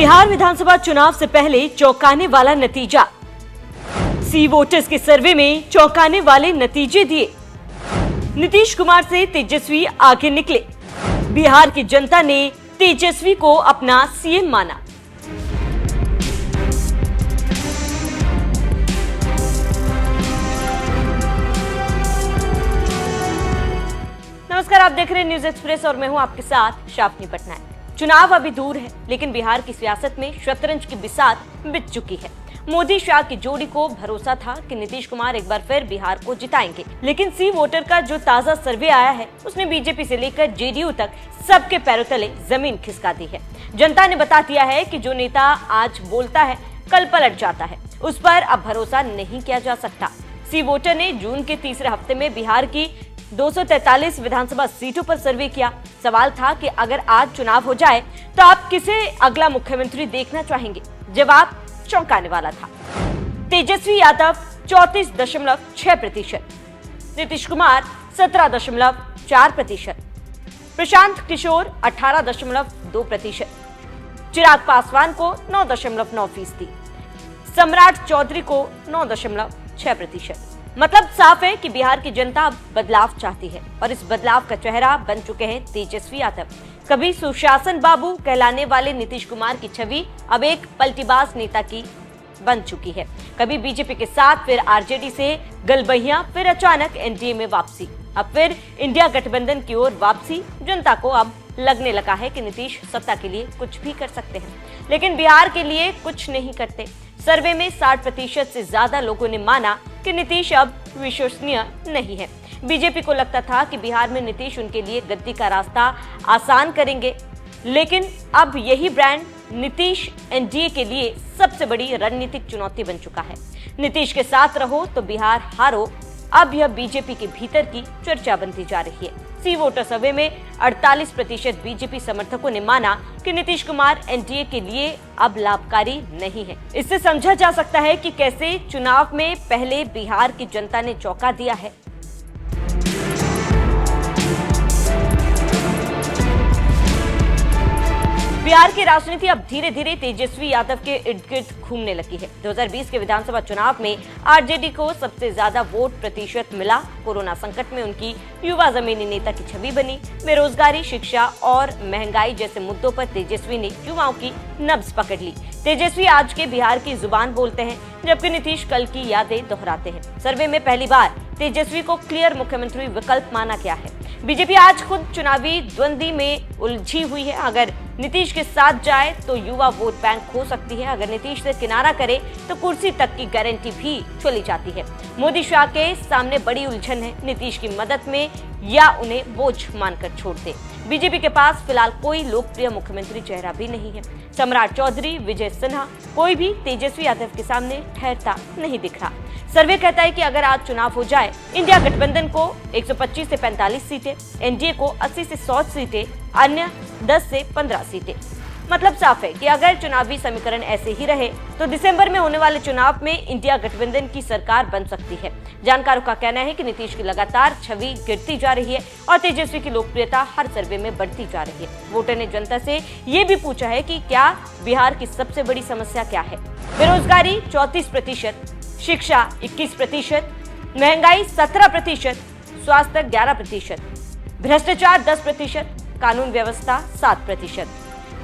बिहार विधानसभा चुनाव से पहले चौंकाने वाला नतीजा। सी वोटर्स के सर्वे में चौंकाने वाले नतीजे दिए। नीतीश कुमार से तेजस्वी आगे निकले। बिहार की जनता ने तेजस्वी को अपना सीएम माना। नमस्कार, आप देख रहे हैं न्यूज एक्सप्रेस और मैं हूं आपके साथ शाफनी पटनायक। चुनाव अभी दूर है, लेकिन बिहार की सियासत में शतरंज की बिसात बिछ चुकी है। मोदी शाह की जोड़ी को भरोसा था कि नीतीश कुमार एक बार फिर बिहार को जिताएंगे, लेकिन सी वोटर का जो ताजा सर्वे आया है उसने बीजेपी से लेकर जेडीयू तक सबके पैरों तले जमीन खिसका दी है। जनता ने बता दिया है कि जो नेता आज बोलता है कल पलट जाता है, उस पर अब भरोसा नहीं किया जा सकता। सी वोटर ने जून के तीसरे हफ्ते में बिहार की 243 विधानसभा सीटों पर सर्वे किया। सवाल था कि अगर आज चुनाव हो जाए तो आप किसे अगला मुख्यमंत्री देखना चाहेंगे? जवाब चौंकाने वाला था। तेजस्वी यादव 34.6%, नीतीश कुमार 17.4%, प्रशांत किशोर 18.2%, चिराग पासवान को 9.9%, सम्राट चौधरी को 9.6%। मतलब साफ है कि बिहार की जनता अब बदलाव चाहती है और इस बदलाव का चेहरा बन चुके हैं तेजस्वी यादव। कभी सुशासन बाबू कहलाने वाले नीतीश कुमार की छवि अब एक पलटीबाज नेता की बन चुकी है। कभी बीजेपी के साथ, फिर आरजेडी से गलबहियां, फिर अचानक एनडीए में वापसी, अब फिर इंडिया गठबंधन की ओर वापसी। जनता को अब लगने लगा है कि नीतीश सत्ता के लिए कुछ भी कर सकते हैं, लेकिन बिहार के लिए कुछ नहीं करते। सर्वे में 60% से ज्यादा लोगों ने माना कि नीतीश अब विश्वसनीय नहीं है। बीजेपी को लगता था कि बिहार में नीतीश उनके लिए गद्दी का रास्ता आसान करेंगे, लेकिन अब यही ब्रांड नीतीश एनडीए के लिए सबसे बड़ी रणनीतिक चुनौती बन चुका है। नीतीश के साथ रहो तो बिहार हारो, अब यह बीजेपी के भीतर की चर्चा बनती जा रही है। सी वोटर सर्वे में 48% बीजेपी समर्थकों ने माना कि नीतीश कुमार एनडीए के लिए अब लाभकारी नहीं है। इससे समझा जा सकता है कि कैसे चुनाव में पहले बिहार की जनता ने चौंका दिया है। बिहार की राजनीति अब धीरे धीरे तेजस्वी यादव के इर्द गिर्द घूमने लगी है। 2020 के विधानसभा चुनाव में आरजेडी को सबसे ज्यादा वोट प्रतिशत मिला। कोरोना संकट में उनकी युवा जमीनी नेता की छवि बनी। बेरोजगारी, शिक्षा और महंगाई जैसे मुद्दों पर तेजस्वी ने युवाओं की नब्ज पकड़ ली। तेजस्वी आज के बिहार की जुबान बोलते हैं, जबकि नीतीश कल की यादें दोहराते हैं। सर्वे में पहली बार तेजस्वी को क्लियर मुख्यमंत्री विकल्प माना गया है। बीजेपी आज खुद चुनावी द्वंद्व में उलझी हुई है। अगर नीतीश के साथ जाए तो युवा वोट बैंक खो सकती है, अगर नीतीश से किनारा करे तो कुर्सी तक की गारंटी भी चली जाती है। मोदी शाह के सामने बड़ी उलझन है, नीतीश की मदद में या उन्हें बोझ मानकर छोड़ दे। बीजेपी के पास फिलहाल कोई लोकप्रिय मुख्यमंत्री चेहरा भी नहीं है। सम्राट चौधरी, विजय सिन्हा, कोई भी तेजस्वी यादव के सामने ठहरता नहीं दिख रहा। सर्वे कहता है कि अगर आज चुनाव हो जाए, इंडिया गठबंधन को 125 से 45 सीटें, एनडीए को 80 से 100 सीटें, अन्य 10 से 15 सीटें। मतलब साफ है कि अगर चुनावी समीकरण ऐसे ही रहे तो दिसंबर में होने वाले चुनाव में इंडिया गठबंधन की सरकार बन सकती है। जानकारों का कहना है कि नीतीश की लगातार छवि गिरती जा रही है और तेजस्वी की लोकप्रियता हर सर्वे में बढ़ती जा रही है। वोटर ने जनता से ये भी पूछा है कि क्या बिहार की सबसे बड़ी समस्या क्या है? बेरोजगारी 34%, शिक्षा 21%, महंगाई 17%, स्वास्थ्य 11%, भ्रष्टाचार 10%, कानून व्यवस्था 7%।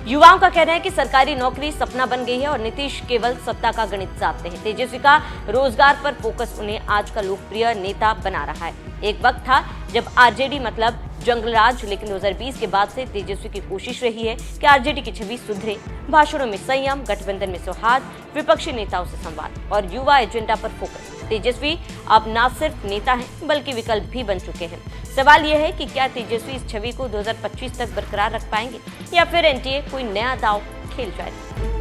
युवाओं का कहना है कि सरकारी नौकरी सपना बन गई है और नीतीश केवल सत्ता का गणित साधते हैं। तेजस्वी का रोजगार पर फोकस उन्हें आज का लोकप्रिय नेता बना रहा है। एक वक्त था जब आरजेडी मतलब जंगलराज, लेकिन 2020 के बाद से तेजस्वी की कोशिश रही है कि आरजेडी की छवि सुधरे। भाषणों में संयम, गठबंधन में सौहार्द, विपक्षी नेताओं से संवाद और युवा एजेंडा पर फोकस। तेजस्वी अब न सिर्फ नेता हैं बल्कि विकल्प भी बन चुके हैं। सवाल यह है कि क्या तेजस्वी इस छवि को 2025 तक बरकरार रख पाएंगे या फिर एनडीए कोई नया दांव खेल जाएगा?